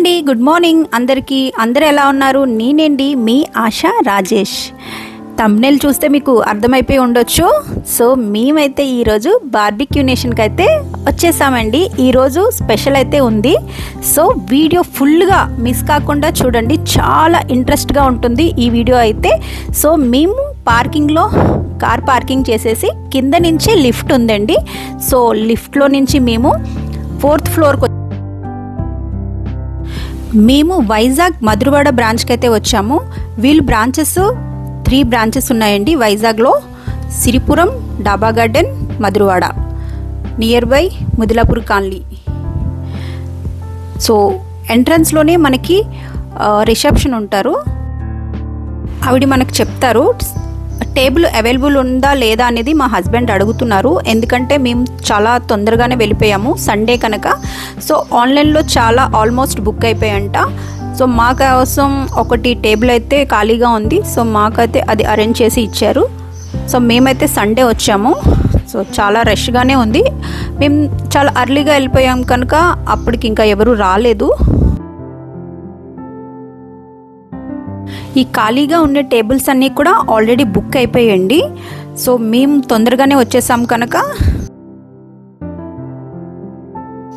అండి, good morning అందరికీ. అందరూ ఎలా ఉన్నారు? నేనండి మీ ఆశా రాజేష్. థంబ్నెయిల్ చూస్తే మీకు అర్థమైపోయి ఉండొచ్చు. సో మేమైతే ఈరోజు బార్బిక్యూ నేషన్కి అయితే వచ్చేసామండి. ఈరోజు స్పెషల్ అయితే ఉంది. సో వీడియో ఫుల్గా మిస్ కాకుండా చూడండి, చాలా ఇంట్రెస్ట్గా ఉంటుంది ఈ వీడియో అయితే. సో మేము పార్కింగ్లో కార్ పార్కింగ్ చేసేసి కింద నుంచే లిఫ్ట్ ఉందండి. సో లిఫ్ట్లో నుంచి మేము 4th ఫ్లోర్కి మేము వైజాగ్ మధురవాడ బ్రాంచ్కి అయితే వచ్చాము. వీళ్ళు బ్రాంచెస్ 3 బ్రాంచెస్ ఉన్నాయండి వైజాగ్లో. Siripuram, Daba garden, Madhurawada, near by Mudilapur colony. So ఎంట్రన్స్లోనే మనకి రిసెప్షన్ ఉంటారు. ఆవిడ మనకు చెప్తారు టేబుల్ అవైలబుల్ ఉందా లేదా అనేది. మా హస్బెండ్ అడుగుతున్నారు, ఎందుకంటే మేము చాలా తొందరగానే వెళ్ళిపోయాము సండే కనుక. సో ఆన్లైన్లో చాలా ఆల్మోస్ట్ బుక్ అయిపోయాయంట. సో మా కోసం ఒకటి టేబుల్ అయితే ఖాళీగా ఉంది. సో మాకైతే అది అరేంజ్ చేసి ఇచ్చారు. సో మేమైతే సండే వచ్చాము. సో చాలా రష్గానే ఉంది. మేము చాలా అర్లీగా వెళ్ళిపోయాం కనుక అప్పటికి ఇంకా ఎవరు రాలేదు. ఈ ఖాళీగా ఉండే టేబుల్స్ అన్నీ కూడా ఆల్రెడీ బుక్ అయిపోయాయండి. సో మేము తొందరగానే వచ్చేసాం కనుక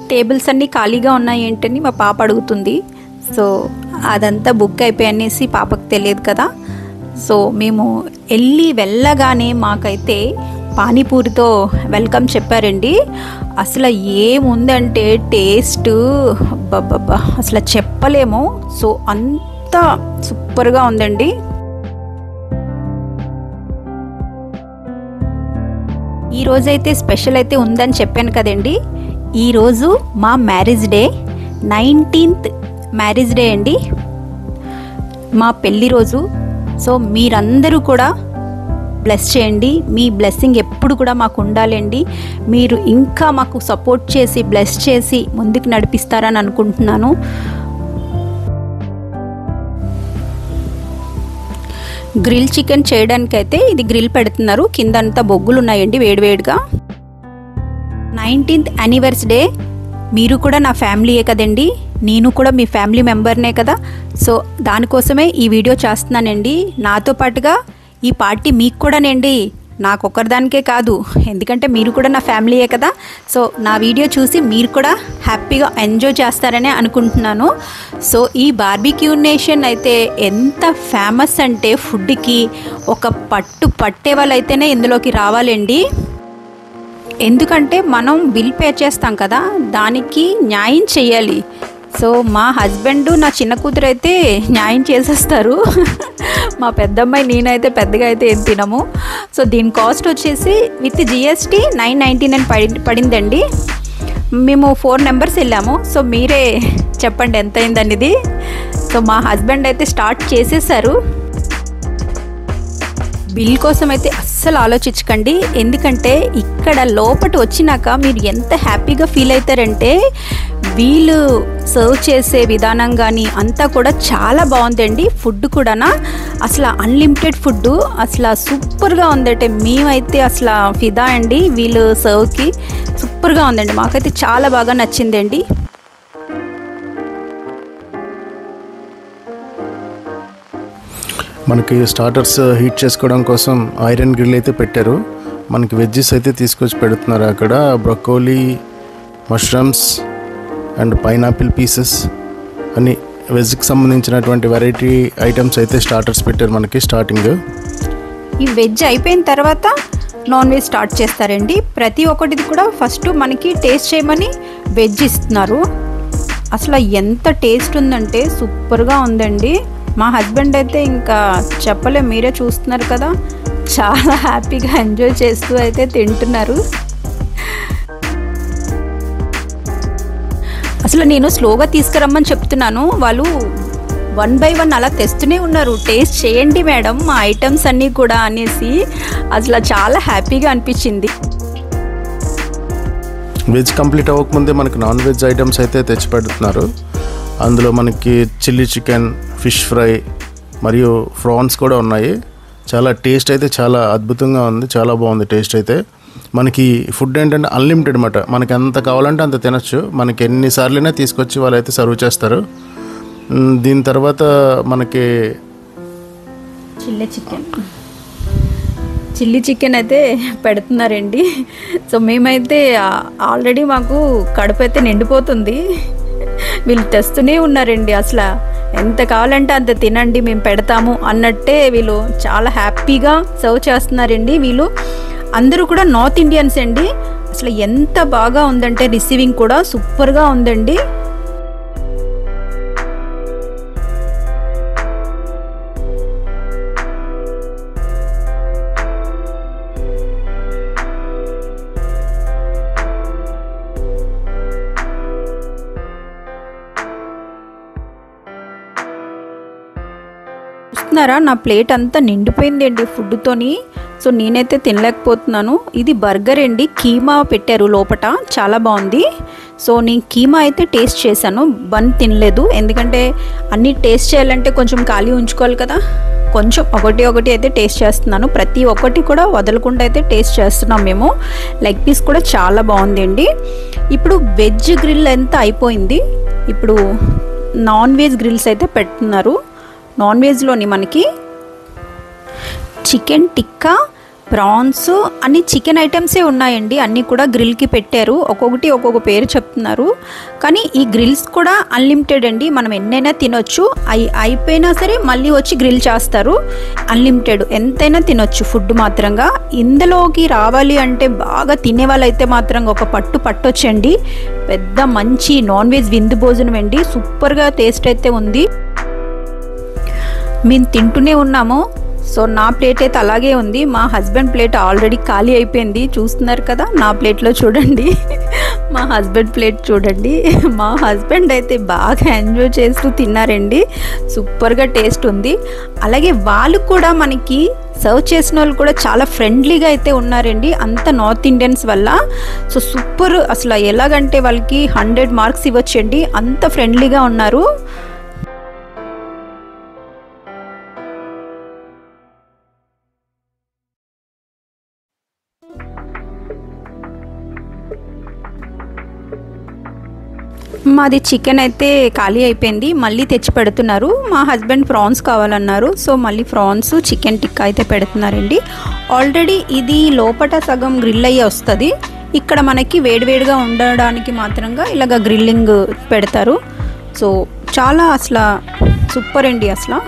టేబుల్స్ అన్నీ ఖాళీగా ఉన్నాయి ఏంటని మా పాప అడుగుతుంది. సో అదంతా బుక్ అయిపోయనేసి పాపకు తెలియదు కదా. సో మేము వెళ్ళగానే మాకైతే పానీపూరితో వెల్కమ్ చెప్పారండి. అసలు ఏముందంటే టేస్ట్ బాబా అసలు చెప్పలేము. సో సూపర్గా ఉందండి. ఈరోజైతే స్పెషల్ అయితే ఉందని చెప్పాను కదండి. ఈరోజు మా marriage day, 19th marriage day అండి, మా పెళ్లి రోజు. సో మీరందరూ కూడా బ్లెస్ చేయండి. మీ బ్లెస్సింగ్ ఎప్పుడు కూడా మాకు ఉండాలండి. మీరు ఇంకా మాకు సపోర్ట్ చేసి బ్లెస్ చేసి ముందుకు నడిపిస్తారని అనుకుంటున్నాను. గ్రిల్ చికెన్ చేయడానికైతే ఇది గ్రిల్ పెడుతున్నారు. కింద అంతా బొగ్గులు ఉన్నాయండి వేడివేడిగా. 19th anniversary day. మీరు కూడా నా ఫ్యామిలీయే కదండి, నేను కూడా మీ ఫ్యామిలీ మెంబర్నే కదా. సో దానికోసమే ఈ వీడియో చేస్తున్నానండి. నాతో పాటుగా ఈ పార్టీ మీకు కూడానండి, నాకొక్కరిదానికే కాదు, ఎందుకంటే మీరు కూడా నా ఫ్యామిలీయే కదా. సో నా వీడియో చూసి మీరు కూడా హ్యాపీగా ఎంజాయ్ చేస్తారనే అనుకుంటున్నాను. సో ఈ బార్బిక్యూ నేషన్ అయితే ఎంత ఫేమస్ అంటే ఫుడ్కి ఒక పట్టే వాళ్ళైతేనే ఇందులోకి రావాలండి. ఎందుకంటే మనం బిల్ పే చేస్తాం కదా, దానికి న్యాయం చేయాలి. సో మా హస్బెండ్, నా చిన్న కూతురు అయితే న్యాయం చేసేస్తారు. మా పెద్దమ్మాయి, నేనైతే పెద్దగా అయితే ఏం తినము. సో దీని కాస్ట్ వచ్చేసి విత్ GST 999 పడిందండి. మేము 4 మెంబర్స్ వెళ్ళాము. సో మీరే చెప్పండి ఎంత అయిందనేది. సో మా హస్బెండ్ అయితే స్టార్ట్ చేసేసారు. బిల్ కోసం అయితే అస్సలు ఆలోచించకండి, ఎందుకంటే ఇక్కడ లోపట వచ్చినాక మీరు ఎంత హ్యాపీగా ఫీల్ అవుతారంటే వీళ్ళు సర్వ్ చేసే విధానం కానీ అంతా కూడా చాలా బాగుందండి. ఫుడ్ కూడా అసలు అన్లిమిటెడ్ ఫుడ్, అసలు సూపర్గా ఉందంటే మేమైతే అసలు ఫిదా అండి. వీళ్ళు సర్వ్కి సూపర్గా ఉందండి, మాకైతే చాలా బాగా నచ్చిందండి. మనకి స్టార్టర్స్ హీట్ చేసుకోవడం కోసం ఐరన్ గ్రిల్ అయితే పెట్టారు. మనకి వెజ్జెస్ అయితే తీసుకొచ్చి పెడుతున్నారు అక్కడ. Broccoli, mushrooms and pineapple pieces అని వెజ్కి సంబంధించినటువంటి వెరైటీ ఐటమ్స్ అయితే స్టార్టర్స్ పెట్టారు మనకి స్టార్టింగ్. ఈ వెజ్ అయిపోయిన తర్వాత నాన్ వెజ్ స్టార్ట్ చేస్తారండి. ప్రతి ఒక్కటిది కూడా ఫస్ట్ మనకి టేస్ట్ చేయమని వెజ్ ఇస్తున్నారు. అసలు ఎంత టేస్ట్ ఉందంటే సూపర్గా ఉందండి. మా హస్బెండ్ అయితే ఇంకా చెప్పలే, మీరే చూస్తున్నారు కదా, చాలా హ్యాపీగా ఎంజాయ్ చేస్తూ అయితే తింటున్నారు. అసలు నేను స్లోగా తీసుకురమ్మని చెప్తున్నాను, వాళ్ళు 1 by 1 అలా తెస్తూనే ఉన్నారు. టేస్ట్ చేయండి మేడం మా ఐటమ్స్ అన్నీ కూడా అనేసి. అసలు చాలా హ్యాపీగా అనిపించింది. వెజ్ కంప్లీట్ అవ్వకముందే మనకి నాన్ వెజ్ ఐటమ్స్ అయితే తెచ్చి పెడుతున్నారు. అందులో మనకి చిల్లీ చికెన్, ఫిష్ ఫ్రై మరియు ఫ్రాన్స్ కూడా ఉన్నాయి. చాలా టేస్ట్ అయితే చాలా అద్భుతంగా ఉంది, చాలా బాగుంది టేస్ట్ అయితే. మనకి ఫుడ్ ఏంటంటే అన్లిమిటెడ్ అన్నమాట. మనకి ఎంత కావాలంటే అంత తినచ్చు. మనకి ఎన్నిసార్లైనా తీసుకొచ్చి వాళ్ళైతే సర్వ్ చేస్తారు. దీని తర్వాత మనకి చిల్లీ చికెన్ అయితే పెడుతున్నారండి. సో మేమైతే ఆల్రెడీ మాకు కడుపు అయితే నిండిపోతుంది. వీళ్ళు తెస్తూనే ఉన్నారండి. అసలు ఎంత కావాలంటే అంత తినండి, మేము పెడతాము అన్నట్టే వీళ్ళు చాలా హ్యాపీగా సర్వ్ చేస్తున్నారండి. వీళ్ళు అందరూ కూడా నార్త్ ఇండియన్స్ అండి. అసలు ఎంత బాగా ఉందంటే రిసీవింగ్ కూడా సూపర్గా ఉందండి. చూస్తున్నారా, నా ప్లేట్ అంతా నిండిపోయింది అండి ఫుడ్తోని. సో నేనైతే తినలేకపోతున్నాను. ఇది బర్గర్ అండి, కీమా పెట్టారు లోపట, చాలా బాగుంది. సో నేను కీమా అయితే టేస్ట్ చేశాను, బన్ తినలేదు. ఎందుకంటే అన్నీ టేస్ట్ చేయాలంటే కొంచెం ఖాళీ ఉంచుకోవాలి కదా. కొంచెం ఒకటి అయితే టేస్ట్ చేస్తున్నాను. ప్రతి ఒక్కటి కూడా వదలకుండా అయితే టేస్ట్ చేస్తున్నాం మేము. లెగ్ పీస్ కూడా చాలా బాగుంది అండి. ఇప్పుడు వెజ్ గ్రిల్ ఎంత అయిపోయింది. ఇప్పుడు నాన్ వెజ్ గ్రిల్స్ అయితే పెడుతున్నారు. నాన్ వెజ్లోని మనకి చికెన్ టిక్కా, ప్రాన్స్ అన్ని చికెన్ ఐటమ్సే ఉన్నాయండి. అన్నీ కూడా గ్రిల్కి పెట్టారు. ఒక్కొక్క పేరు చెప్తున్నారు. కానీ ఈ గ్రిల్స్ కూడా అన్లిమిటెడ్ అండి. మనం ఎన్నైనా తినొచ్చు. అయిపోయినా సరే మళ్ళీ వచ్చి గ్రిల్ చేస్తారు. అన్లిమిటెడ్, ఎంతైనా తినొచ్చు ఫుడ్ మాత్రంగా. ఇందులోకి రావాలి అంటే బాగా తినే వాళ్ళైతే మాత్రం ఒక పట్టొచ్చండి. పెద్ద మంచి నాన్ వెజ్ విందు భోజనం అండి. సూపర్గా టేస్ట్ అయితే ఉంది. మేము తింటూనే ఉన్నాము. సో నా ప్లేట్ అయితే అలాగే ఉంది. మా హస్బెండ్ ప్లేట్ ఆల్రెడీ ఖాళీ అయిపోయింది. చూస్తున్నారు కదా, నా ప్లేట్లో చూడండి, మా హస్బెండ్ ప్లేట్ చూడండి. మా హస్బెండ్ అయితే బాగా ఎంజాయ్ చేస్తూ తిన్నారండి. సూపర్గా టేస్ట్ ఉంది. అలాగే వాళ్ళు కూడా మనకి సర్వ్ చేసిన వాళ్ళు కూడా చాలా ఫ్రెండ్లీగా అయితే ఉన్నారండి. అంత నార్త్ ఇండియన్స్ వల్ల. సో సూపర్, అసలు ఎలాగంటే వాళ్ళకి 100 మార్క్స్ ఇవ్వచ్చండి, అంత ఫ్రెండ్లీగా ఉన్నారు. మాది చికెన్ అయితే ఖాళీ అయిపోయింది. మళ్ళీ తెచ్చి పెడుతున్నారు. మా హస్బెండ్ ప్రాన్స్ కావాలన్నారు. సో మళ్ళీ ప్రాన్స్ చికెన్ టిక్కా అయితే పెడుతున్నారండి. ఆల్రెడీ ఇది లోపట సగం గ్రిల్ అయ్యి వస్తుంది. ఇక్కడ మనకి వేడివేడిగా ఉండడానికి మాత్రంగా ఇలాగ గ్రిల్లింగ్ పెడతారు. సో చాలా అసలు సూపర్ అండి. అసలు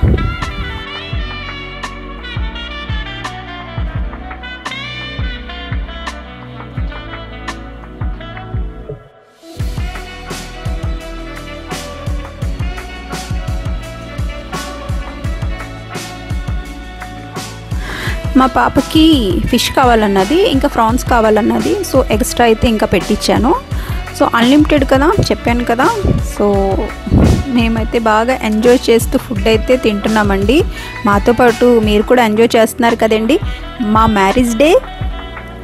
మా పాపకి ఫిష్ కావాలన్నది, ఇంకా ప్రాన్స్ కావాలన్నది. సో ఎక్స్ట్రా అయితే ఇంకా పెట్టించాను. సో అన్లిమిటెడ్ కదా, చెప్పాను కదా. సో మేమైతే బాగా ఎంజాయ్ చేస్తూ ఫుడ్ అయితే తింటున్నామండి. మాతో పాటు మీరు కూడా ఎంజాయ్ చేస్తున్నారు కదండి. మా మ్యారేజ్ డే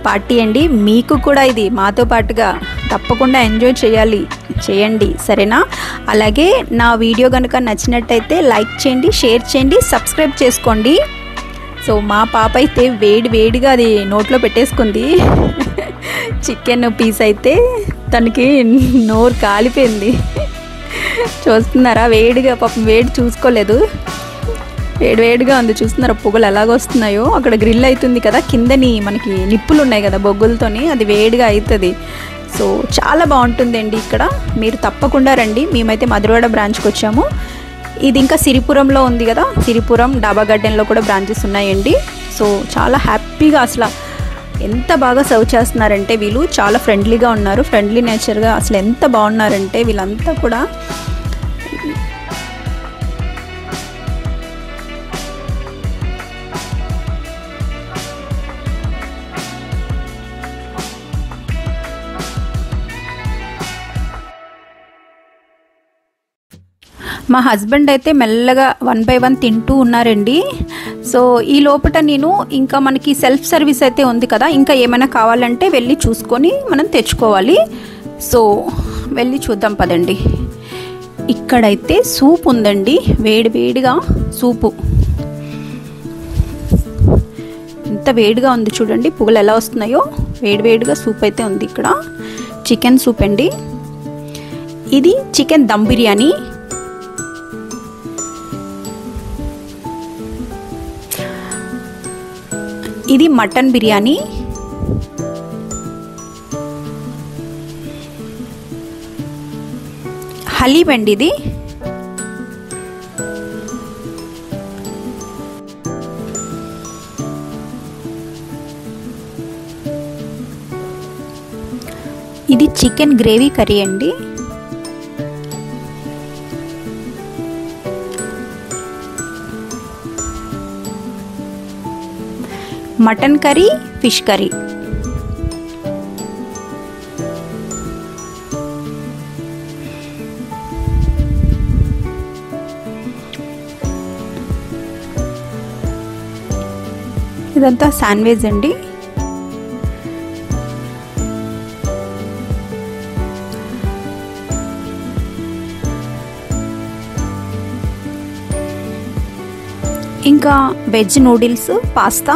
పార్టీ అండి. మీకు కూడా ఇది మాతో పాటుగా తప్పకుండా ఎంజాయ్ చేయండి, సరేనా? అలాగే నా వీడియో కనుక నచ్చినట్టయితే లైక్ చేయండి, షేర్ చేయండి, సబ్స్క్రైబ్ చేసుకోండి. సో మా పాప అయితే వేడిగా అది నోట్లో పెట్టేసుకుంది. చికెన్ పీస్ అయితే తనకి నోరు కాలిపోయింది. చూస్తున్నారా, వేడిగా, పాపం వేడి చూసుకోలేదు, వేడిగా ఉంది. చూస్తున్నారా పొగలు ఎలాగొస్తున్నాయో. అక్కడ గ్రిల్ అవుతుంది కదా, కిందని మనకి నిప్పులు ఉన్నాయి కదా బొగ్గులతోని, అది వేడిగా అవుతుంది. సో చాలా బాగుంటుందండి ఇక్కడ. మీరు తప్పకుండా రండి. మేమైతే మధురవాడ బ్రాంచ్కి వచ్చాము. ఇది ఇంకా సిరిపురంలో ఉంది కదా, సిరిపురం డాబా గార్డెన్లో కూడా బ్రాంచెస్ ఉన్నాయండి. సో చాలా హ్యాపీగా, అసలు ఎంత బాగా సర్వ్ చేస్తున్నారంటే వీళ్ళు చాలా ఫ్రెండ్లీగా ఉన్నారు. ఫ్రెండ్లీ నేచర్గా అసలు ఎంత బాగున్నారంటే వీళ్ళంతా కూడా. మా హస్బెండ్ అయితే మెల్లగా 1 by 1 తింటూ ఉన్నారండి. సో ఈ లోపల నేను ఇంకా మనకి సెల్ఫ్ సర్వీస్ అయితే ఉంది కదా, ఇంకా ఏమైనా కావాలంటే వెళ్ళి చూసుకొని మనం తెచ్చుకోవాలి. సో వెళ్ళి చూద్దాం పదండి. ఇక్కడైతే సూప్ ఉందండి, వేడిగా సూపు. ఎంత వేడిగా ఉంది చూడండి, పొగలు ఎలా వస్తున్నాయో. వేడిగా సూప్ అయితే ఉంది ఇక్కడ. చికెన్ సూప్ అండి. ఇది చికెన్ దమ్ బిర్యానీ. ఇది మటన్ బిర్యానీ. హలీం అండి ఇది. ఇది చికెన్ గ్రేవీ కర్రీ అండి. Mutton curry, fish curry. ఇదంతా శాండ్విచ్ అండి. ఇంకా veg noodles, pasta.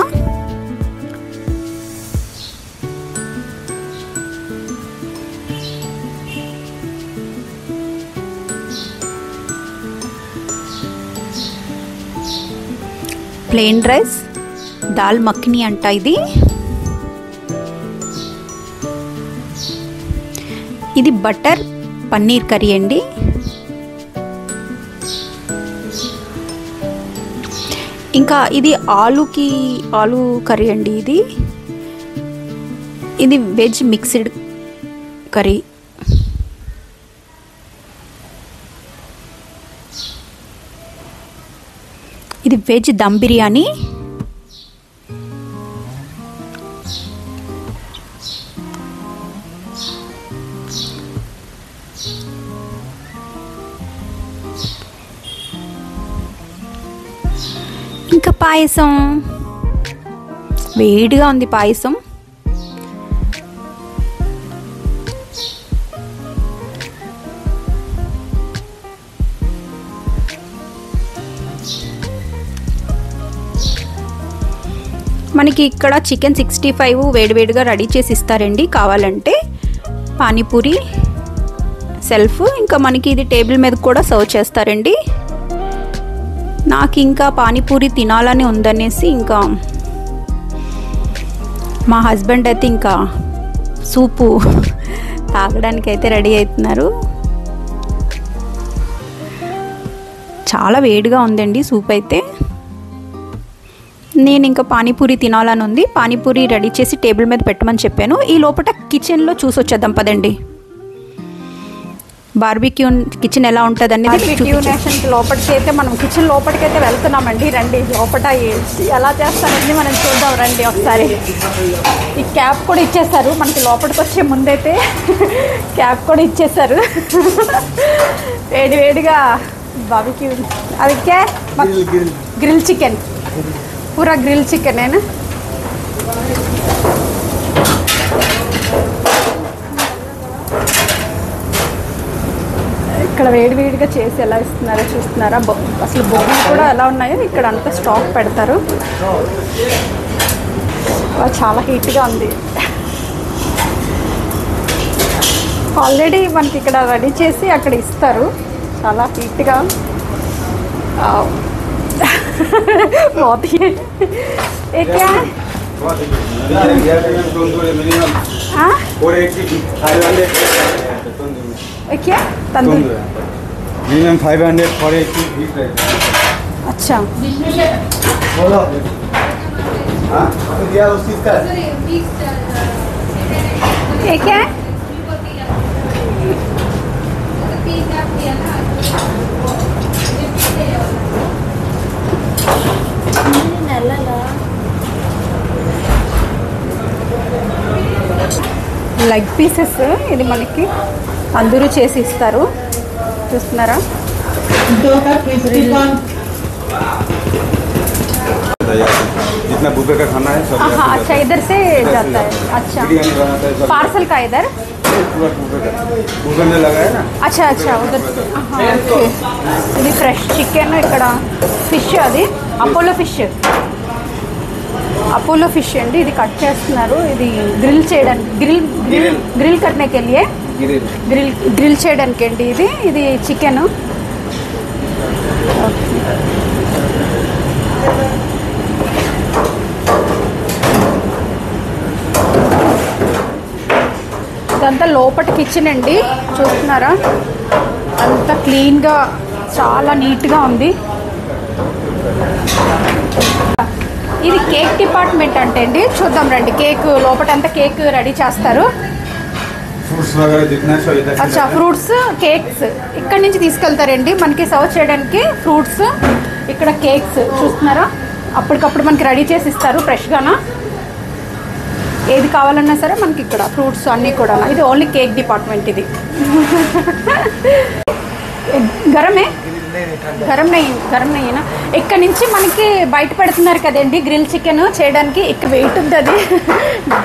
Plain rice, dal makhani అంట ఇది. ఇది బటర్ పన్నీర్ కర్రీ అండి. ఇంకా ఇది ఆలు కర్రీ అండి. ఇది వెజ్ మిక్స్డ్ కర్రీ. ఇది వెజ్ దమ్ బిర్యానీ. ఇంకా పాయసం, వేడిగా ఉంది పాయసం. మనకి ఇక్కడ చికెన్ 65 వేడివేడిగా రెడీ చేసి ఇస్తారండి. కావాలంటే పానీపూరి సెల్ఫ్, ఇంకా మనకి ఇది టేబుల్ మీద కూడా సర్వ్ చేస్తారండి. నాకు ఇంకా పానీపూరి తినాలని ఉందనేసి ఇంకా మా హస్బెండ్ అయితే ఇంకా సూపు తాగడానికి అయితే రెడీ అవుతున్నారు. చాలా వేడిగా ఉందండి సూప్ అయితే. నేను ఇంకా పానీపూరి తినాలని ఉంది. పానీపూరి రెడీ చేసి టేబుల్ మీద పెట్టమని చెప్పాను. ఈ లోపల కిచెన్లో చూసి వచ్చేద్దాం పదండి. బార్బిక్యూ కిచెన్ ఎలా ఉంటుంది అనేది లోపలికి అయితే మనం కిచెన్ లోపలికైతే వెళ్తున్నామండి. రండి, లోపల ఎలా చేస్తారని మనం చూద్దాం రండి ఒకసారి. ఈ క్యాప్ కూడా ఇచ్చేసారు మనకి. లోపలికి వచ్చే ముందైతే క్యాప్ కూడా ఇచ్చేసారు. వేడివేడిగా బార్బిక్యూ. అది గ్రిల్ చికెన్, పూరా గ్రిల్ చికెన్ అయినా. ఇక్కడ వేడివేడిగా చేసి ఎలా ఇస్తున్నారో చూస్తున్నారా? అసలు బొగ్గులు కూడా ఎలా ఉన్నాయో ఇక్కడ అంతా స్టాక్ పెడతారు. చాలా హీట్గా ఉంది. ఆల్రెడీ మనకి ఇక్కడ రెడీ చేసి అక్కడ ఇస్తారు. చాలా హీట్గా. क्या तंदूर मिनिमम 500 फॉर एक पीस रहता है. अच्छा बोलो. हाँ तो दिया उस चीज़ का. ये क्या है? Leg pieces. ఇది మనకి అందరూ చేసి ఇస్తారు. చూస్తున్నారా? जितना बुफे का खाना है सब. हाँ अच्छा, इधर से जाता है. अच्छा, पार्सल का इधर पूरा बुफे में लगा है ना. अच्छा अच्छा, उधर से. ఓకే. ఇది ఫ్రెష్ చికెన్. ఇక్కడ ఫిష్, అది అపోలో ఫిష్. అపోలో ఫిష్ అండి. ఇది కట్ చేస్తున్నారు. ఇది గ్రిల్ చేయడానికి, గ్రిల్ కట్నేకి వెళ్ళి గ్రిల్ చేయడానికి అండి. ఇది చికెన్. ఇదంతా లోపల కిచెన్ అండి, చూస్తున్నారా? అంతా క్లీన్గా చాలా నీట్గా ఉంది. ఇది కేక్ డిపార్ట్మెంట్ అంటే అండి, చూద్దాం రండి. కేక్ లోపలంతా కేక్ రెడీ చేస్తారు. అచ్చా, ఫ్రూట్స్, కేక్స్ ఇక్కడ నుంచి తీసుకెళ్తారండి మనకి సర్వ్ చేయడానికి. ఫ్రూట్స్, ఇక్కడ కేక్స్ చూస్తున్నారా, అప్పటికప్పుడు మనకి రెడీ చేసి ఇస్తారు ఫ్రెష్గానా. ఏది కావాలన్నా సరే మనకి ఇక్కడ ఫ్రూట్స్ అన్నీ కూడా. ఇది ఓన్లీ కేక్ డిపార్ట్మెంట్. ఇది గరమే గరం నెయ్యినా. ఇక్కడ నుంచి మనకి బయట పెడుతున్నారు కదండి గ్రిల్ చికెన్ చేయడానికి. ఇక్కడ వెయిట్ ఉంది అది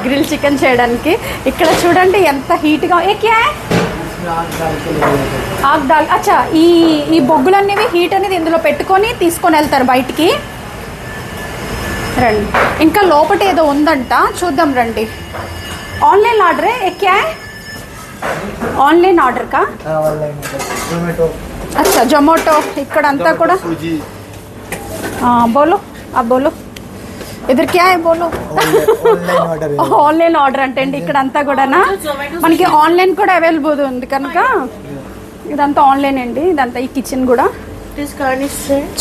గ్రిల్ చికెన్ చేయడానికి. ఇక్కడ చూడండి ఎంత హీట్గా. ఆగ్ దాల్. అచ్చా, ఈ బొగ్గులనేవి హీట్ అనేది ఇందులో పెట్టుకొని తీసుకొని వెళ్తారు బయటికి. రండి, ఇంకా లోపల ఏదో ఉందంట, చూద్దాం రండి. ఆన్లైన్ ఆర్డరే క్యా? ఆన్లైన్ ఆర్డర్ కా? अच्छा జొమాటో ఇక్కడంతా కూడా. బోలో अब बोलो इधर क्या है बोलो. ఆన్లైన్ ఆర్డర్ అంటే అండి ఇక్కడంతా కూడానా మనకి ఆన్లైన్ కూడా అవైలబుల్ ఉంది కనుక ఇదంతా ఆన్లైన్ అండి. ఇదంతా ఈ కిచెన్ కూడా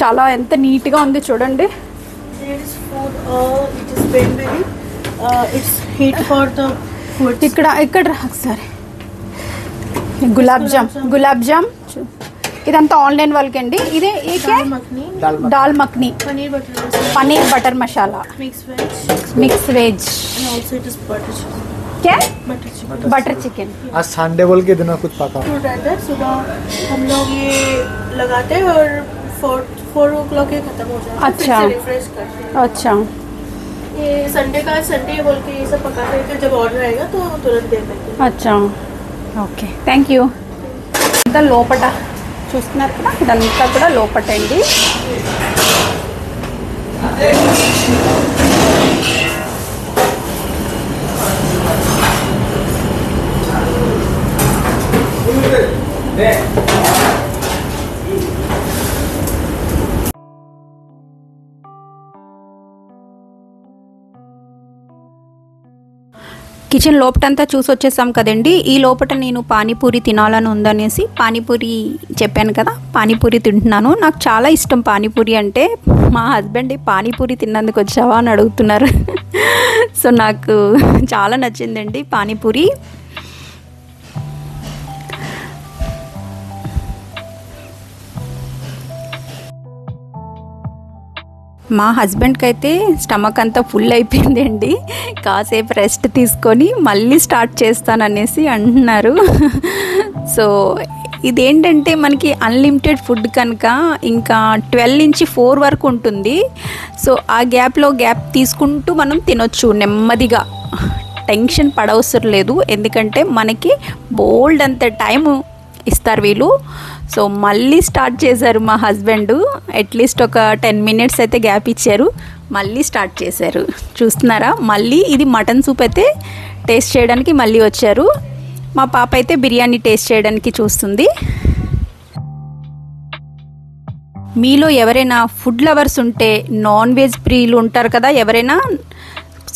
చాలా ఎంత నీట్గా ఉంది చూడండి. ఇక్కడ ఇక్కడ ఒకసారి గులాబ్ జామ్ ఇదంతా ఆన్లైన్ వాళ్ళకండి. ఇదే dal makhani, paneer butter masala, mix veg, क्या बटर चिकन. आज संडे बोल के दिन कुछ पका रहता है. सुबह हम लोग ये लगाते हैं और 4 o'clock ये खत्म हो जाता है. अच्छा, रिफ्रेश करते हैं. अच्छा, ये संडे का संडे बोल के ये सब पकाते हैं. जब ऑर्डर आएगा तो तुरंत दे देंगे. अच्छा, ఓకే, థ్యాంక్ యూ. ఇదంతా లోపట చూస్తున్నారు కదా, ఇదంతా కూడా లోపట అండి. కిచెన్ లోపటంతా చూసి వచ్చేసాం కదండి. ఈ లోపల నేను పానీపూరి తినాలని ఉందనేసి పానీపూరి చెప్పాను కదా, పానీపూరి తింటున్నాను. నాకు చాలా ఇష్టం పానీపూరి అంటే. మా హస్బెండ్ పానీపూరి తిన్నందుకు వచ్చావా అని అడుగుతున్నారు. సో నాకు చాలా నచ్చిందండి పానీపూరి. మా హస్బెండ్కి అయితే స్టమక్ అంతా ఫుల్ అయిపోయిందండి. కాసేపు రెస్ట్ తీసుకొని మళ్ళీ స్టార్ట్ చేస్తాననేసి అంటున్నారు. సో ఇదేంటంటే మనకి అన్లిమిటెడ్ ఫుడ్ కనుక ఇంకా 12 నుంచి 4 వరకు ఉంటుంది. సో ఆ గ్యాప్లో గ్యాప్ తీసుకుంటూ మనం తినొచ్చు నెమ్మదిగా, టెన్షన్ పడవసరం లేదు. ఎందుకంటే మనకి బోల్డ్ అంత టైము ఇస్తారు వీళ్ళు. సో మళ్ళీ స్టార్ట్ చేశారు మా హస్బెండ్. అట్లీస్ట్ ఒక 10 మినిట్స్ అయితే గ్యాప్ ఇచ్చారు, మళ్ళీ స్టార్ట్ చేశారు. చూస్తున్నారా, మళ్ళీ ఇది మటన్ సూప్ అయితే టేస్ట్ చేయడానికి మళ్ళీ వచ్చారు. మా పాప అయితే బిర్యానీ టేస్ట్ చేయడానికి చూస్తుంది. మీలో ఎవరైనా ఫుడ్ లవర్స్ ఉంటే, నాన్ వెజ్ ప్రియులు ఉంటారు కదా, ఎవరైనా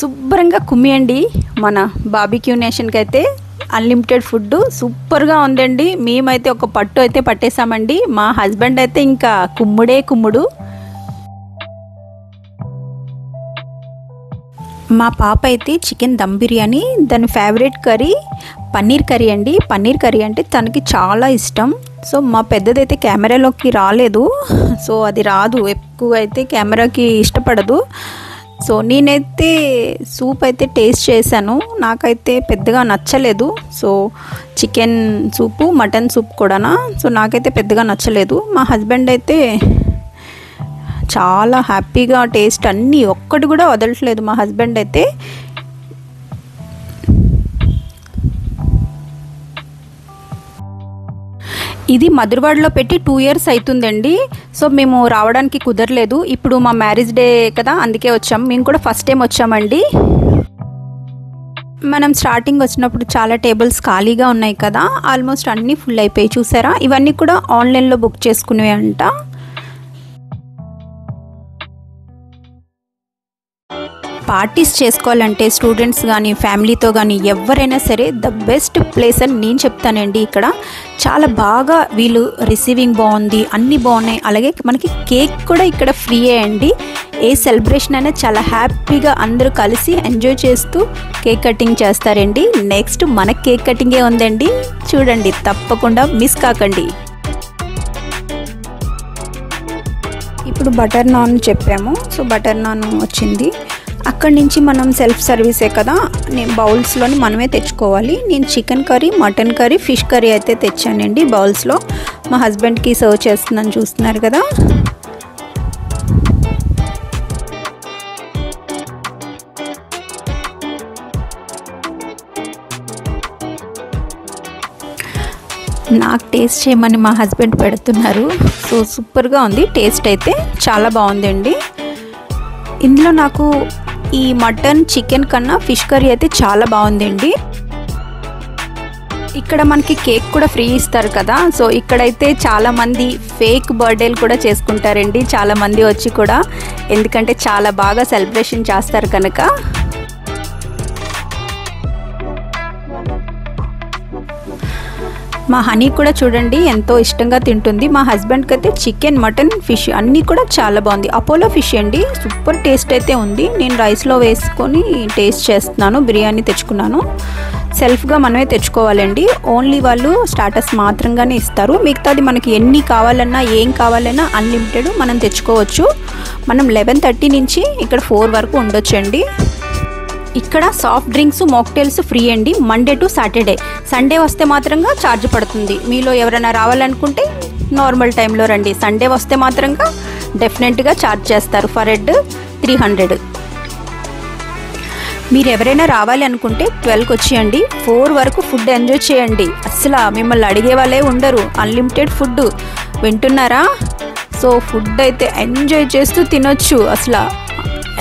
శుభ్రంగా కుమ్మియండి. మన బాబిక్యూ నేషన్కి అయితే అన్లిమిటెడ్ ఫుడ్ సూపర్గా ఉందండి. మేమైతే ఒక పట్టు అయితే పట్టేశామండి. మా హస్బెండ్ అయితే ఇంకా కుమ్ముడే కుమ్ముడు. మా పాప అయితే చికెన్ దమ్ బిర్యానీ, దాని ఫేవరెట్ కర్రీ పన్నీర్ కర్రీ అండి. పన్నీర్ కర్రీ అంటే తనకి చాలా ఇష్టం. సో మా పెద్దదైతే కెమెరాలోకి రాలేదు. సో అది రాదు, ఎక్కువ అయితే కెమెరాకి ఇష్టపడదు. సో నేనైతే సూప్ అయితే టేస్ట్ చేశాను, నాకైతే పెద్దగా నచ్చలేదు. So chicken soup, mutton soup కూడానా, సో నాకైతే పెద్దగా నచ్చలేదు. మా హస్బెండ్ అయితే చాలా హ్యాపీగా టేస్ట్ అన్నీ ఒక్కటి కూడా వదలట్లేదు మా హస్బెండ్ అయితే. ఇది మధురవాడలో పెట్టి 2 ఇయర్స్ అవుతుందండి. సో మేము రావడానికి కుదరలేదు. ఇప్పుడు మా మ్యారేజ్ డే కదా, అందుకే వచ్చాం. మేము కూడా ఫస్ట్ టైం వచ్చామండి. మనం స్టార్టింగ్ వచ్చినప్పుడు చాలా టేబుల్స్ ఖాళీగా ఉన్నాయి కదా, ఆల్మోస్ట్ అన్నీ ఫుల్ అయిపోయి. చూసారా, ఇవన్నీ కూడా ఆన్లైన్లో బుక్ చేసుకునేవి అంట. పార్టీస్ చేసుకోవాలంటే స్టూడెంట్స్ కానీ ఫ్యామిలీతో కానీ ఎవరైనా సరే ద బెస్ట్ ప్లేస్ అని నేను చెప్తానండి. ఇక్కడ చాలా బాగా వీళ్ళు రిసీవింగ్ బాగుంది, అన్నీ బాగున్నాయి. అలాగే మనకి కేక్ కూడా ఇక్కడ ఫ్రీయే అండి. ఏ సెలబ్రేషన్ అయినా చాలా హ్యాపీగా అందరూ కలిసి ఎంజాయ్ చేస్తూ కేక్ కటింగ్ చేస్తారండి. నెక్స్ట్ మన కేక్ కటింగే ఉందండి, చూడండి, తప్పకుండా మిస్ కాకండి. ఇప్పుడు బటర్ నాన్ చెప్పాము. సో బటర్ నాన్ వచ్చింది. అక్కడి నుంచి మనం సెల్ఫ్ సర్వీసే కదా, నేను బౌల్స్లోని మనమే తెచ్చుకోవాలి. నేను chicken curry, mutton curry, fish curry అయితే తెచ్చానండి బౌల్స్లో. మా హస్బెండ్కి సర్వ్ చేస్తున్నాను, చూస్తున్నారు కదా. నాకు టేస్ట్ చేయమని మా హస్బెండ్ పెడుతున్నారు. సో సూపర్గా ఉంది, టేస్ట్ అయితే చాలా బాగుందండి. ఇందులో నాకు ఈ మటన్ చికెన్ కన్నా ఫిష్ కర్రీ అయితే చాలా బాగుందండి. ఇక్కడ మనకి కేక్ కూడా ఫ్రీ ఇస్తారు కదా. సో ఇక్కడైతే చాలామంది ఫేక్ బర్త్డేలు కూడా చేసుకుంటారండి, చాలామంది వచ్చి కూడా, ఎందుకంటే చాలా బాగా సెలబ్రేషన్ చేస్తారు కనుక. మా హనీ కూడా చూడండి ఎంతో ఇష్టంగా తింటుంది. మా హస్బెండ్కి అయితే చికెన్, మటన్, ఫిష్ అన్నీ కూడా చాలా బాగుంది. అపోలో ఫిష్ అండి, సూపర్ టేస్ట్ అయితే ఉంది. నేను రైస్లో వేసుకొని టేస్ట్ చేస్తున్నాను. బిర్యానీ తెచ్చుకున్నాను. సెల్ఫ్గా మనమే తెచ్చుకోవాలండి. ఓన్లీ వాళ్ళు స్టార్టర్స్ మాత్రంగానే ఇస్తారు. మిగతాది మనకి ఎన్ని కావాలన్నా ఏం కావాలన్నా అన్లిమిటెడ్ మనం తెచ్చుకోవచ్చు. మనం 11:30 నుంచి ఇక్కడ 4 వరకు ఉండొచ్చండి. ఇక్కడ సాఫ్ట్ డ్రింక్స్, మాక్టైల్స్ ఫ్రీ అండి, మండే టు సాటర్డే. సండే వస్తే మాత్రంగా ఛార్జ్ పడుతుంది. మీలో ఎవరైనా రావాలనుకుంటే నార్మల్ టైంలో రండి. సండే వస్తే మాత్రంగా డెఫినెట్గా ఛార్జ్ చేస్తారు. For head 300. మీరు ఎవరైనా రావాలి అనుకుంటే 12కి వచ్చేయండి. 4 వరకు ఫుడ్ ఎంజాయ్ చేయండి. అసలు మిమ్మల్ని అడిగే వాళ్ళే ఉండరు. అన్లిమిటెడ్ ఫుడ్, వింటున్నారా? సో ఫుడ్ అయితే ఎంజాయ్ చేస్తూ తినొచ్చు.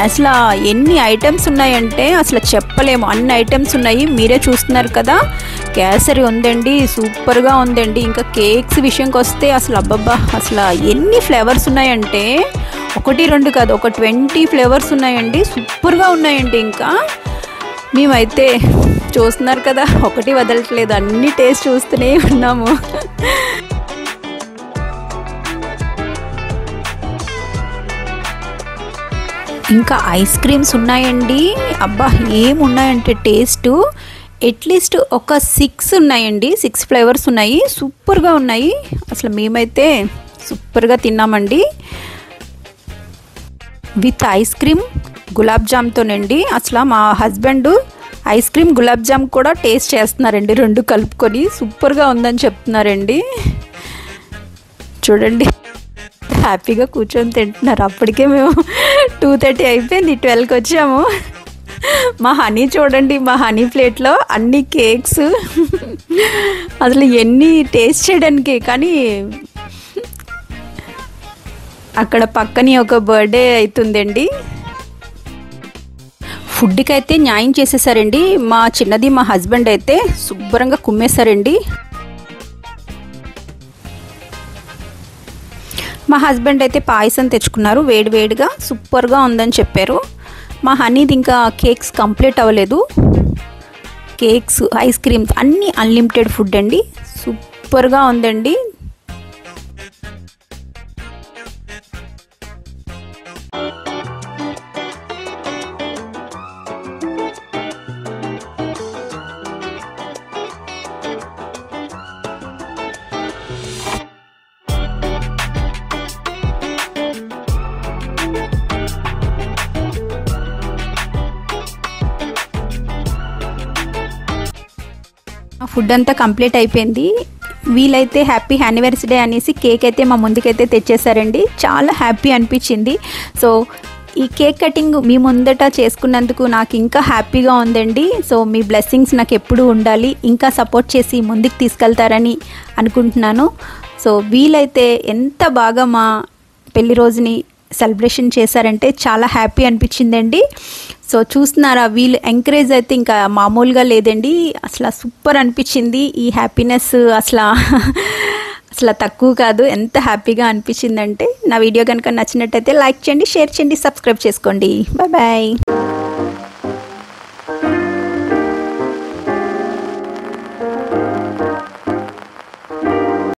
అసలు ఎన్ని ఐటమ్స్ ఉన్నాయంటే అసలు చెప్పలేము, అన్ని ఐటమ్స్ ఉన్నాయి. మీరే చూస్తున్నారు కదా. కేసరి ఉందండి, సూపర్గా ఉందండి. ఇంకా కేక్స్ విషయంకి వస్తే అసలు అబ్బబ్బా, అసలు ఎన్ని ఫ్లేవర్స్ ఉన్నాయంటే 1, 2 కాదు, ఒక 20 ఫ్లేవర్స్ ఉన్నాయండి. సూపర్గా ఉన్నాయండి. ఇంకా మేమైతే చూస్తున్నారు కదా, ఒకటి వదలట్లేదు, అన్ని టేస్ట్ చూస్తూనే ఉన్నాము. ఇంకా ఐస్ క్రీమ్స్ ఉన్నాయండి. అబ్బా ఏమున్నాయంటే టేస్ట్ అట్లీస్ట్ ఒక 6 ఉన్నాయండి. 6 ఫ్లేవర్స్ ఉన్నాయి, సూపర్గా ఉన్నాయి. అసలు మేమైతే సూపర్గా తిన్నామండి. విత్ ఐస్ క్రీమ్, గులాబ్ జామ్తోనండి. అసలు మా husband ice cream, gulab jam కూడా టేస్ట్ చేస్తున్నారండి, 2 కలుపుకొని. సూపర్గా ఉందని చెప్తున్నారండి. చూడండి, హ్యాపీగా కూర్చొని తింటున్నారు. అప్పటికే మేము 2:30 అయిపోయింది, 12కి వచ్చాము. మా హనీ చూడండి, మా హనీ ప్లేట్లో అన్ని కేక్స్, అసలు ఎన్ని టేస్ట్ చేయడానికి. కానీ అక్కడ పక్కనే ఒక బర్త్డే అవుతుందండి. ఫుడ్కి అయితే న్యాయం చేసేసారండి. మా చిన్నది, మా హస్బెండ్ అయితే శుభ్రంగా కుమ్మేశారండి. మా హస్బెండ్ అయితే పాయసం తెచ్చుకున్నారు, వేడివేడిగా సూపర్గా ఉందని చెప్పారు. మా హనీది ఇంకా కేక్స్ కంప్లీట్ అవ్వలేదు. కేక్స్, ఐస్ క్రీమ్స్ అన్నీ అన్లిమిటెడ్ ఫుడ్ అండి, సూపర్గా ఉందండి. ఫుడ్ అంతా కంప్లీట్ అయిపోయింది. వీలైతే హ్యాపీ యానివర్సరీ అనేసి కేక్ అయితే మా ముందుకైతే తెచ్చేసారండి. చాలా హ్యాపీ అనిపించింది. సో ఈ కేక్ కటింగ్ మీ ముందట చేసుకున్నందుకు నాకు ఇంకా హ్యాపీగా ఉందండి. సో మీ బ్లెస్సింగ్స్ నాకు ఎప్పుడూ ఉండాలి, ఇంకా సపోర్ట్ చేసి ముందుకు తీసుకెళ్తారని అనుకుంటున్నాను. సో వీలైతే ఎంత బాగా మా పెళ్లి రోజుని సెలబ్రేషన్ చేశారంటే చాలా హ్యాపీ అనిపించిందండి. సో చూస్తున్నారా, వీళ్ళు ఎంకరేజ్ అయితే ఇంకా మామూలుగా లేదండి. అసలు సూపర్ అనిపించింది. ఈ హ్యాపీనెస్ అసలు తక్కువ కాదు. ఎంత హ్యాపీగా అనిపించిందంటే. నా వీడియో కనుక నచ్చినట్టయితే లైక్ చేయండి, షేర్ చేయండి, సబ్స్క్రైబ్ చేసుకోండి. Bye bye.